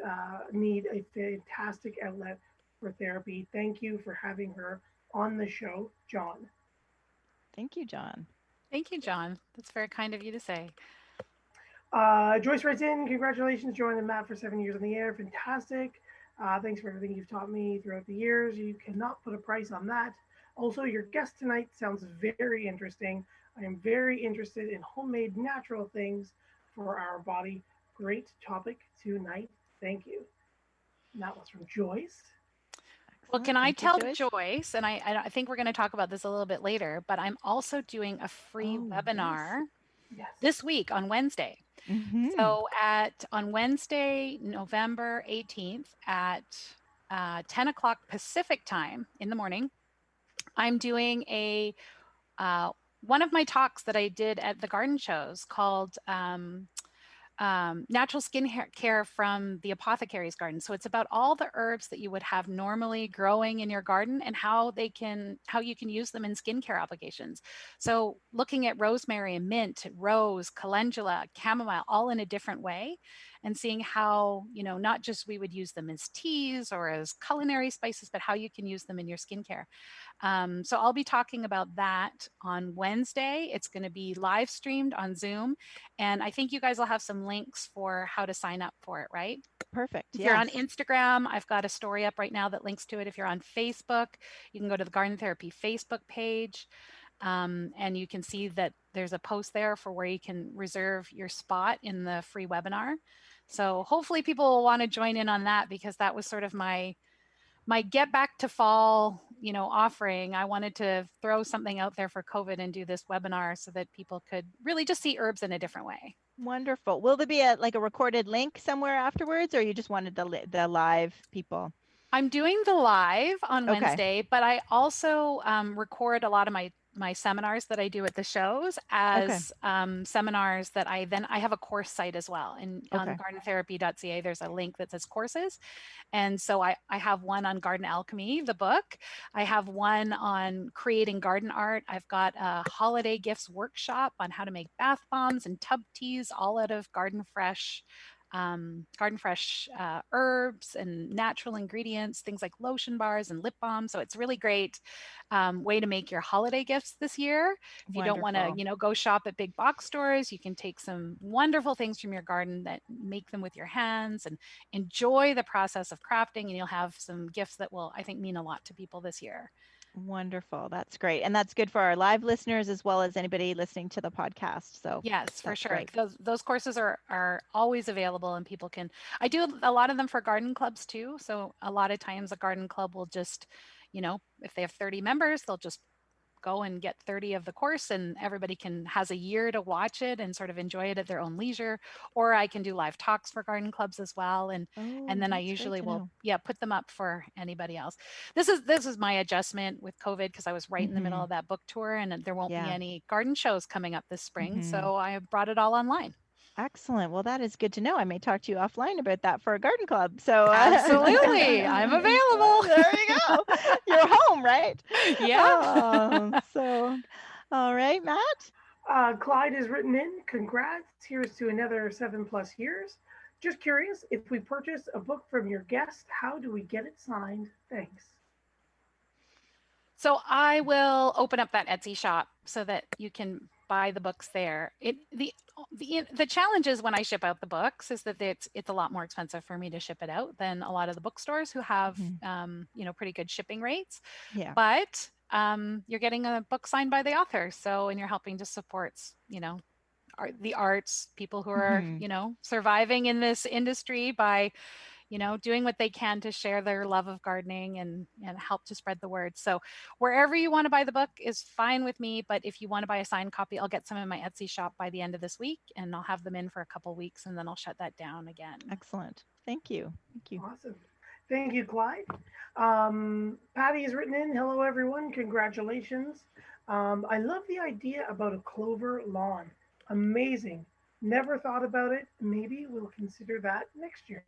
need a fantastic outlet for therapy. Thank you for having her on the show, John. Thank you, John. Thank you, John. That's very kind of you to say. Joyce writes in, congratulations, Joanne and Matt, for 7 years on the air. Fantastic. Thanks for everything you've taught me throughout the years. You cannot put a price on that. Also, your guest tonight sounds very interesting. I am very interested in homemade natural things for our body. Great topic tonight. Thank you. And that was from Joyce. Well, can I tell Joyce, and I think we're going to talk about this a little bit later, but I'm also doing a free webinar this week on Wednesday. Mm-hmm. So on Wednesday, November 18th at 10 o'clock Pacific time in the morning, I'm doing one of my talks that I did at the garden shows called natural skin care from the apothecary's garden. So it's about all the herbs that you would have normally growing in your garden and how you can use them in skincare applications. So looking at rosemary and mint, rose, calendula, chamomile, all in a different way, and seeing how, not just we would use them as teas or as culinary spices, but how you can use them in your skincare. So I'll be talking about that on Wednesday. It's going to be live streamed on Zoom. And I think you guys will have some links for how to sign up for it, right? Perfect. If you're on Instagram, I've got a story up right now that links to it. If you're on Facebook, you can go to the Garden Therapy Facebook page. And you can see that there's a post there for where you can reserve your spot in the free webinar. So hopefully people will want to join in on that, because that was sort of my get back to fall, offering. I wanted to throw something out there for COVID and do this webinar so that people could really just see herbs in a different way. Wonderful. Will there be a recorded link somewhere afterwards, or you just wanted the live people? I'm doing the live on Wednesday, but I also record a lot of my seminars that I do at the shows as seminars that I have a course site as well. And on gardentherapy.ca, there's a link that says courses. And so I have one on garden alchemy, the book. I have one on creating garden art. I've got a holiday gifts workshop on how to make bath bombs and tub teas, all out of garden fresh herbs and natural ingredients, things like lotion bars and lip balms. So it's really great way to make your holiday gifts this year. If you don't want to, go shop at big box stores, you can take some wonderful things from your garden that make them with your hands and enjoy the process of crafting, and you'll have some gifts that will, I think, mean a lot to people this year. Wonderful. That's great. And that's good for our live listeners as well as anybody listening to the podcast. So yes, for sure. Those courses are always available, and people can, I do a lot of them for garden clubs too. So a lot of times a garden club will just, if they have 30 members, they'll just go and get 30 of the course, and everybody has a year to watch it and sort of enjoy it at their own leisure. Or I can do live talks for garden clubs as well. And then I usually will put them up for anybody else. This is my adjustment with COVID, because I was right in the middle of that book tour, and there won't be any garden shows coming up this spring. So I brought it all online. Excellent. Well, that is good to know. I may talk to you offline about that for a garden club. So absolutely, I'm available. There you go. You're home, right? Yeah. All right, Matt. Clyde has written in, congrats. Here's to another 7+ years. Just curious, if we purchase a book from your guest, how do we get it signed? Thanks. So I will open up that Etsy shop so that you can buy the books there. The challenge is when I ship out the books is that it's a lot more expensive for me to ship it out than a lot of the bookstores who have pretty good shipping rates. Yeah. But you're getting a book signed by the author, and you're helping to support the arts, people who are surviving in this industry by doing what they can to share their love of gardening and help to spread the word. So wherever you want to buy the book is fine with me. But if you want to buy a signed copy, I'll get some in my Etsy shop by the end of this week, and I'll have them in for a couple weeks, and then I'll shut that down again. Excellent. Thank you. Thank you. Awesome. Thank you, Clyde. Patty has written in, hello, everyone. Congratulations. I love the idea about a clover lawn. Amazing. Never thought about it. Maybe we'll consider that next year.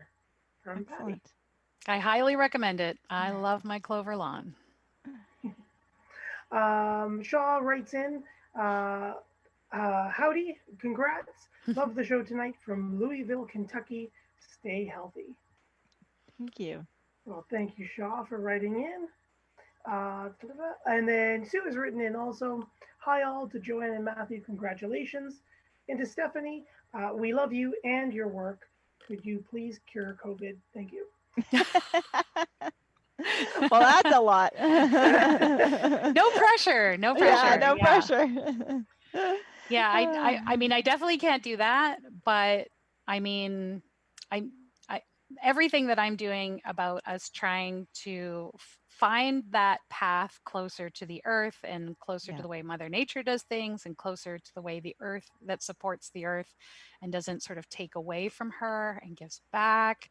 From Excellent. Patty. I highly recommend it. I love my clover lawn. Shaw writes in, howdy, congrats. Love the show tonight from Louisville, Kentucky. Stay healthy. Thank you. Well, thank you, Shaw, for writing in. And then Sue has written in also, hi all, to Joanne and Matthew, congratulations. And to Stephanie, we love you and your work. Could you please cure COVID? Thank you. Well, that's a lot. No pressure. No pressure. Yeah, no pressure. Yeah, I mean, I definitely can't do that, but I mean, everything that I'm doing about us trying to find that path closer to the earth and closer to the way Mother Nature does things and closer to the way the earth that supports the earth and doesn't sort of take away from her and gives back.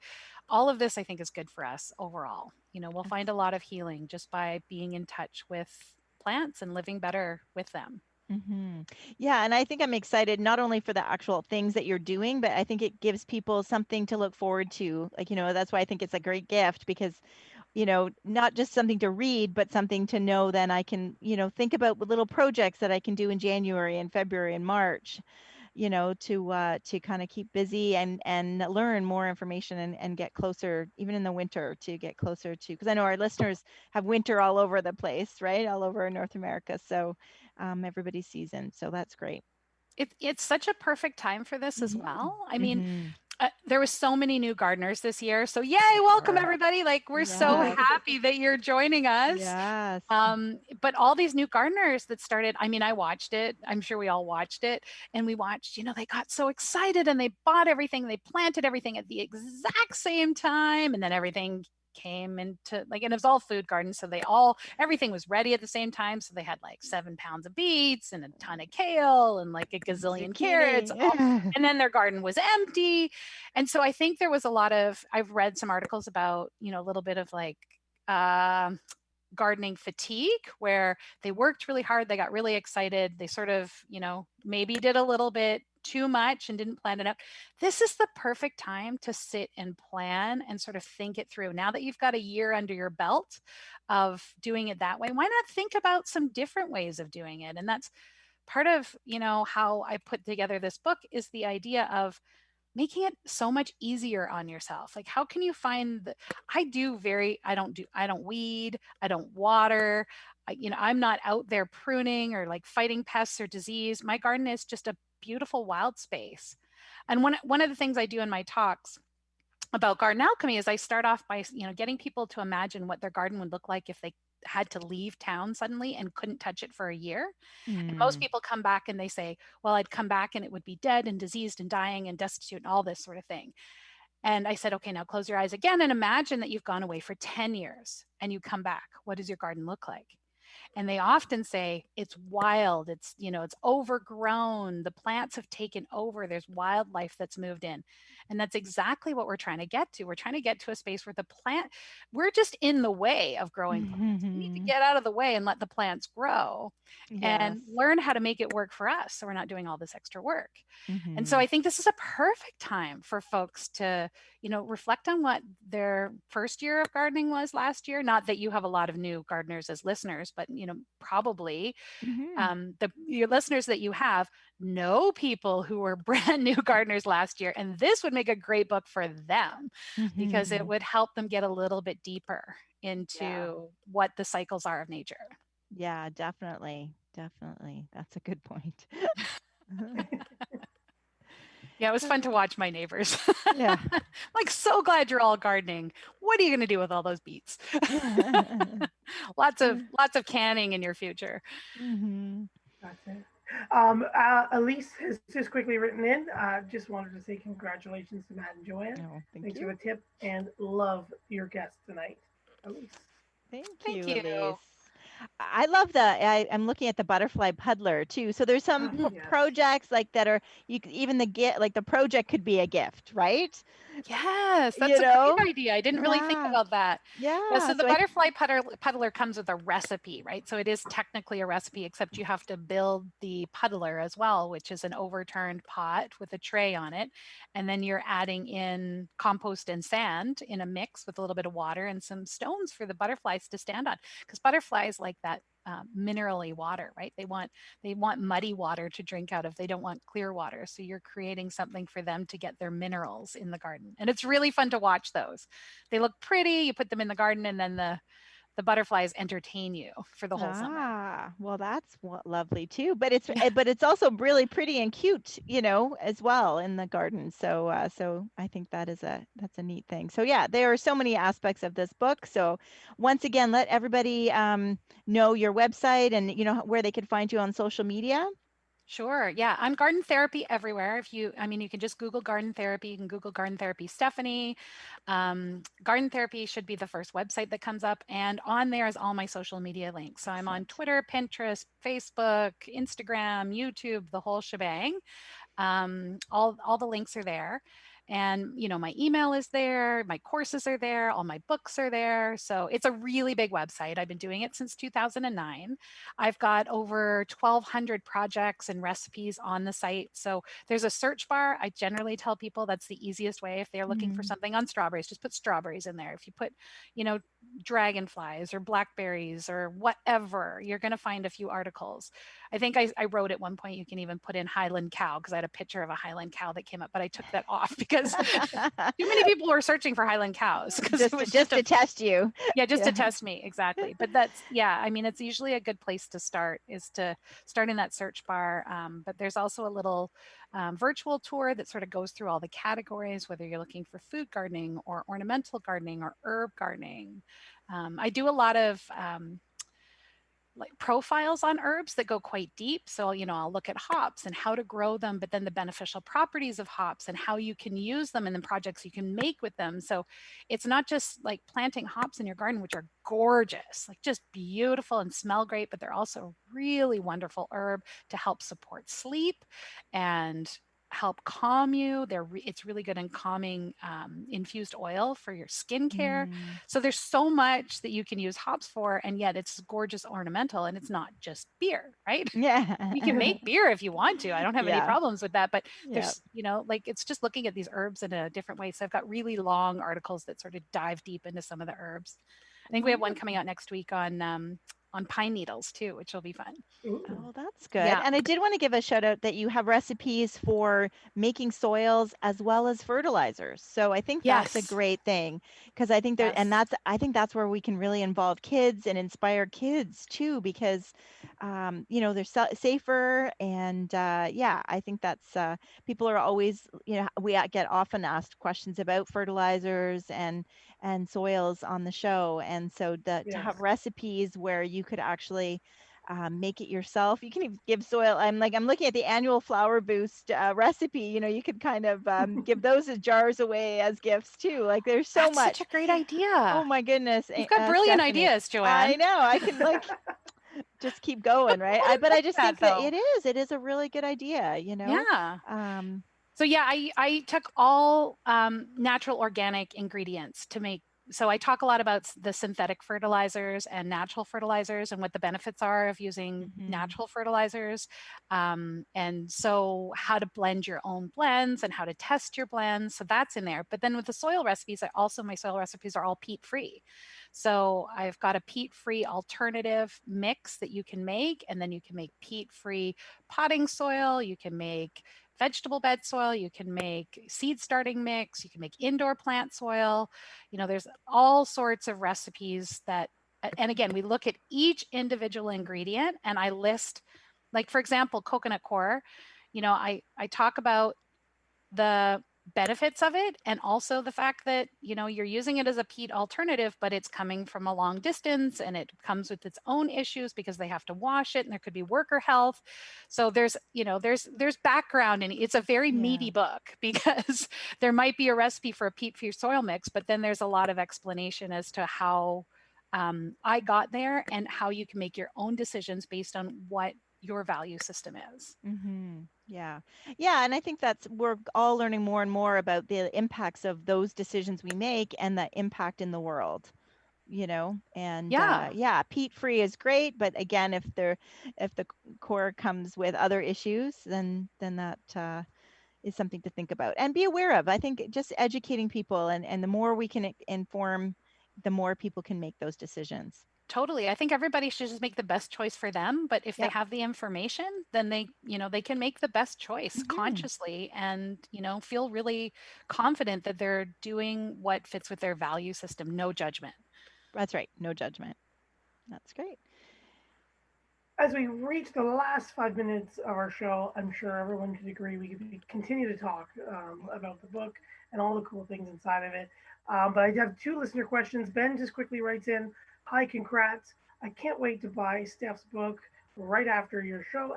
All of this, I think, is good for us overall. We'll find a lot of healing just by being in touch with plants and living better with them. Mm-hmm. Yeah, and I think I'm excited not only for the actual things that you're doing, but I think it gives people something to look forward to. Like, that's why I think it's a great gift because, not just something to read, but something to know. Then I can, think about little projects that I can do in January and February and March, to kind of keep busy and learn more information and get closer, even in the winter, to get closer to, because I know our listeners have winter all over the place, right? All over North America. So everybody's season. So that's great. It's such a perfect time for this as well. I mean, Mm-hmm. There was so many new gardeners this year. So yay, welcome everybody. Like we're so happy that you're joining us. Yes. But all these new gardeners that started, I mean, I watched it. I'm sure we all watched it. And we watched, they got so excited and they bought everything. They planted everything at the exact same time. And then everything came into and it was all food gardens. So everything was ready at the same time. So they had like 7 pounds of beets and a ton of kale and like a gazillion carrots. And then their garden was empty. And so I think there was I've read some articles about, a little bit of like, gardening fatigue where they worked really hard. They got really excited. They sort of, maybe did a little bit too much and didn't plan it out. This is the perfect time to sit and plan and sort of think it through. Now that you've got a year under your belt of doing it that way, why not think about some different ways of doing it? And that's part of, how I put together this book is the idea of making it so much easier on yourself. Like, how can you find I don't weed, I don't water, I'm not out there pruning or like fighting pests or disease. My garden is just a beautiful wild space. And one of the things I do in my talks about garden alchemy is I start off by, getting people to imagine what their garden would look like if they had to leave town suddenly and couldn't touch it for a year. And most people come back and they say, well, I'd come back and it would be dead and diseased and dying and destitute and all this sort of thing. And I said, okay, now close your eyes again and imagine that you've gone away for 10 years and you come back. What does your garden look like? And they often say it's wild. It's, it's overgrown. The plants have taken over. There's wildlife that's moved in. And that's exactly what we're trying to get to. We're trying to get to a space where we're just in the way of growing plants. We need to get out of the way and let the plants grow and learn how to make it work for us. So we're not doing all this extra work. And so I think this is a perfect time for folks to, reflect on what their first year of gardening was last year. Not that you have a lot of new gardeners as listeners, but, probably your listeners that you have know people who were brand new gardeners last year. And this would make a great book for them because it would help them get a little bit deeper into what the cycles are of nature. Yeah, definitely. Definitely. That's a good point. Yeah, it was fun to watch my neighbors. Yeah. Like, so glad you're all gardening. What are you going to do with all those beets? Lots of canning in your future. That's it. Elise has just quickly written in. Just wanted to say congratulations to Matt and Joanne. Oh, thank Thanks for you. the tip and love your guest tonight, Elise. Thank Thank you, you. Elise. I love I'm looking at the butterfly puddler too. So there's some Oh, yes. projects like that are even the gift, like the project could be a gift, right? Yes, You that's a great know? idea. I didn't really think Yeah. about that. Yeah, Yeah. so the So I butterfly puddler comes with a recipe, right? So it is technically a recipe, except you have to build the puddler as well, which is an overturned pot with a tray on it. And then you're adding in compost and sand in a mix with a little bit of water and some stones for the butterflies to stand on. Because butterflies like that minerally water, right? They want muddy water to drink out of. They don't want clear water. So you're creating something for them to get their minerals in the garden. And it's really fun to watch those. They look pretty. You put them in the garden and then the butterflies entertain you for the whole summer. well, that's lovely too. But it's Yeah. but it's also really pretty and cute, as well in the garden. So I think that's a neat thing. So yeah, there are so many aspects of this book. So once again, let everybody know your website and where they could find you on social media. Sure. Yeah. I'm garden therapy everywhere. You can just Google garden therapy. You can Google garden therapy Stephanie. Garden therapy should be the first website that comes up. And on there is all my social media links. So I'm on Excellent. Twitter, Pinterest, Facebook, Instagram, YouTube, the whole shebang. All the links are there. And my email is there, my courses are there, all my books are there. So it's a really big website. I've been doing it since 2009. I've got over 1,200 projects and recipes on the site. So there's a search bar. I generally tell people that's the easiest way. If they're looking for Mm. something on strawberries, just put strawberries in there. If you put, dragonflies or blackberries or whatever, you're going to find a few articles. I think I wrote at one point you can even put in Highland cow because I had a picture of a Highland cow that came up, but I took that off because too many people were searching for Highland cows because it was just to test you. yeah, just Yeah. to test me. Exactly. But it's usually a good place to start is to start in that search bar. But there's also a little virtual tour that sort of goes through all the categories, whether you're looking for food gardening or ornamental gardening or herb gardening. I do a lot of like profiles on herbs that go quite deep. So, I'll look at hops and how to grow them, but then the beneficial properties of hops and how you can use them and the projects you can make with them. So it's not just like planting hops in your garden, which are gorgeous, like just beautiful and smell great, but they're also really wonderful herb to help support sleep and help calm you. It's really good in calming infused oil for your skincare. Mm. So there's so much that you can use hops for, and yet it's gorgeous ornamental, and it's not just beer, right? Yeah. You can make beer if you want to. I don't have any Yeah. problems with that, but Yeah. there's, like it's just looking at these herbs in a different way. So I've got really long articles that sort of dive deep into some of the herbs. I think we have one coming out next week on pine needles too, which will be fun. Ooh. Oh, that's good. Yeah. And I did want to give a shout out that you have recipes for making soils as well as fertilizers. So I think that's a Yes. great thing because I think Yes. I think that's where we can really involve kids and inspire kids too, because they're safer and yeah, I think that's people are always, we get often asked questions about fertilizers and soils on the show, and so to Yes. have recipes where you could actually make it yourself. You can even give soil. I'm looking at the annual flower boost recipe. You could kind of give those as jars away as gifts too. Like there's so That's such much. a great idea. Oh my goodness. You've got brilliant Stephanie. ideas, I Joanne. know. I can just keep going, right? But I just think that though. it is a really good idea, Yeah. Um, So yeah, I took all natural organic ingredients to make. So I talk a lot about the synthetic fertilizers and natural fertilizers and what the benefits are of using mhm. natural fertilizers. And so how to blend your own blends and how to test your blends. So that's in there. But then with the soil recipes, my soil recipes are all peat free. So I've got a peat free alternative mix that you can make. And then you can make peat free potting soil. You can make vegetable bed soil, you can make seed starting mix, you can make indoor plant soil. There's all sorts of recipes and again, we look at each individual ingredient and I list, like for example, coconut coir, I talk about the benefits of it, and also the fact that you're using it as a peat alternative, but it's coming from a long distance and it comes with its own issues because they have to wash it and there could be worker health. So there's background, and it's a very meaty book because there might be a recipe for a peat-free soil mix, but then there's a lot of explanation as to how I got there and how you can make your own decisions based on what your value system is. Yeah. And I think we're all learning more and more about the impacts of those decisions we make and the impact in the world, and peat free is great, but again, if the core comes with other issues, then that is something to think about and be aware of. I think just educating people, and the more we can inform, the more people can make those decisions. Totally. I think everybody should just make the best choice for them. But if they have the information, then they can make the best choice consciously and, feel really confident that they're doing what fits with their value system. No judgment. That's right. No judgment. That's great. As we reach the last 5 minutes of our show, I'm sure everyone could agree we could continue to talk about the book and all the cool things inside of it. But I have 2 listener questions. Ben just quickly writes in, "Hi, congrats. I can't wait to buy Steph's book right after your show, !"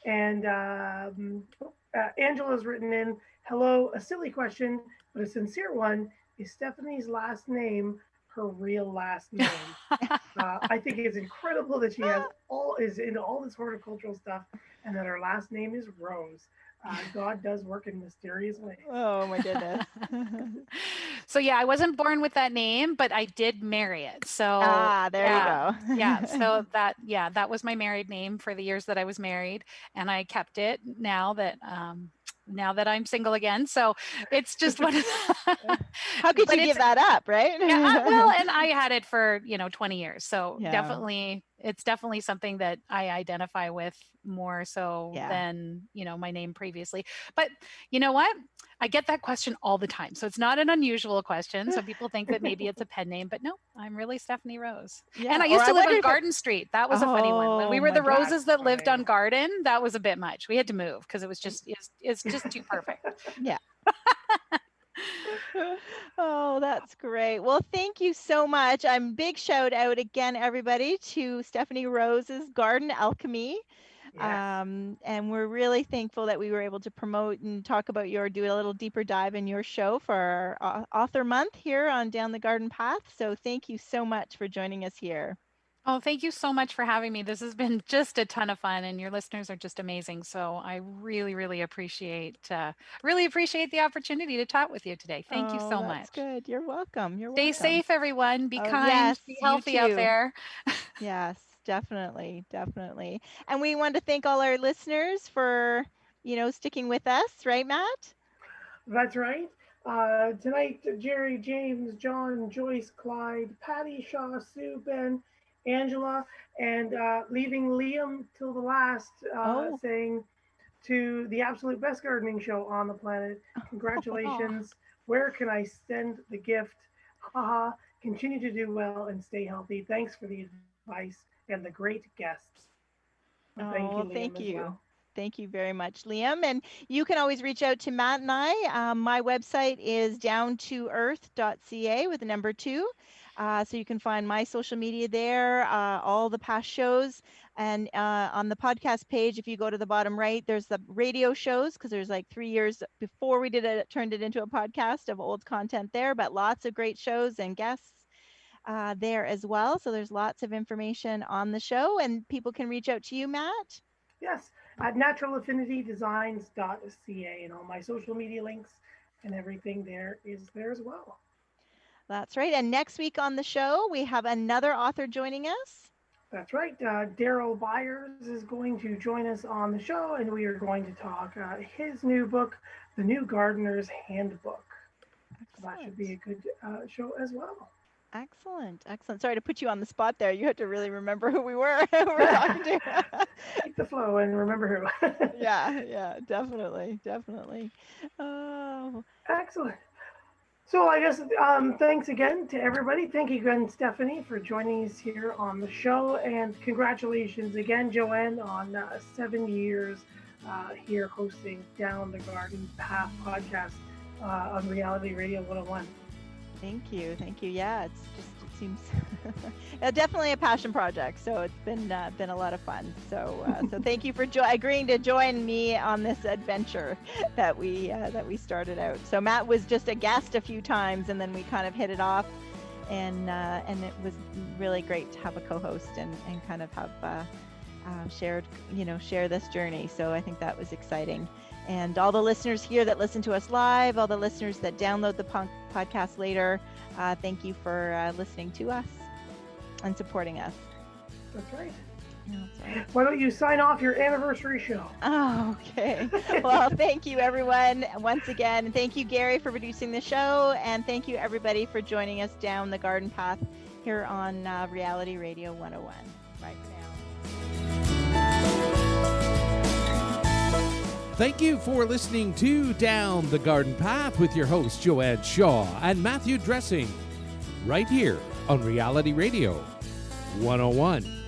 And Angela's written in, "Hello, a silly question, but a sincere one. Is Stephanie's last name her real last name?" I think it's incredible that she is into all this horticultural stuff and that her last name is Rose. God does work in mysterious ways. Oh my goodness. So I wasn't born with that name, but I did marry it. So there you go. So that was my married name for the years that I was married, and I kept it now that I'm single again. So it's just one of how could you give that up, right? Well, and I had it for 20 years. So it's definitely something that I identify with more so than my name previously. But you know what? I get that question all the time. So it's not an unusual question. Some people think that maybe it's a pen name, but no, I'm really Stephanie Rose. And I used to live on Garden Street. That was a funny one. When we were the Roses that lived on Garden, that was a bit much. We had to move because it was just it's just too perfect. Yeah. Oh, that's great. Well, thank you so much. Big shout out again, everybody, to Stephanie Rose's Garden Alchemy. Yes. And we're really thankful that we were able to promote and talk about do a little deeper dive in your show for our author month here on Down the Garden Path. So thank you so much for joining us here. Oh, thank you so much for having me. This has been just a ton of fun, and your listeners are just amazing. So I really, really appreciate the opportunity to chat with you today. Thank you so much. That's good. You're welcome. Stay safe, everyone. Be kind. Yes, be healthy out there. Yes, definitely. And we want to thank all our listeners for, sticking with us, right, Matt? That's right. Tonight, Jerry, James, John, Joyce, Clyde, Patty, Shaw, Sue, Ben, Angela, and leaving Liam till the last, saying to the absolute best gardening show on the planet, congratulations. Where can I send the gift? Haha. Continue to do well and stay healthy. Thanks for the advice and the great guests. Thank you. Well. Thank you very much, Liam. And you can always reach out to Matt and I. My website is downtoearth.ca with the number 2. So you can find my social media there, all the past shows. And on the podcast page, if you go to the bottom right, there's the radio shows, because there's like 3 years before we turned it into a podcast of old content there, but lots of great shows and guests there as well. So there's lots of information on the show, and people can reach out to you, Matt. Yes, at naturalAffinityDesigns.ca, and all my social media links and everything there is there as well. That's right. And next week on the show, we have another author joining us. That's right. Daryl Byers is going to join us on the show, and we are going to talk his new book, The New Gardener's Handbook. So that should be a good show as well. Excellent. Sorry to put you on the spot there. You had to really remember who we were talking to. Keep the flow and remember who. Yeah, definitely. Oh. Excellent. So I guess thanks again to everybody. Thank you again, Stephanie, for joining us here on the show. And congratulations again, Joanne, on 7 years here hosting Down the Garden Path podcast on Reality Radio 101. Thank you. Yeah, it seems definitely a passion project. So it's been a lot of fun. So thank you for agreeing to join me on this adventure that we started out. So Matt was just a guest a few times, and then we kind of hit it off, and it was really great to have a co-host and kind of have share this journey. So I think that was exciting. And all the listeners here that listen to us live, all the listeners that download the podcast later, thank you for listening to us and supporting us. That's right. Yeah, that's right. Why don't you sign off your anniversary show? Oh, okay. Well, thank you, everyone, once again. Thank you, Gary, for producing the show. And thank you, everybody, for joining us down the garden path here on Reality Radio 101. Bye for now. Thank you for listening to Down the Garden Path with your hosts Joanne Shaw and Matthew Dressing, right here on Reality Radio 101.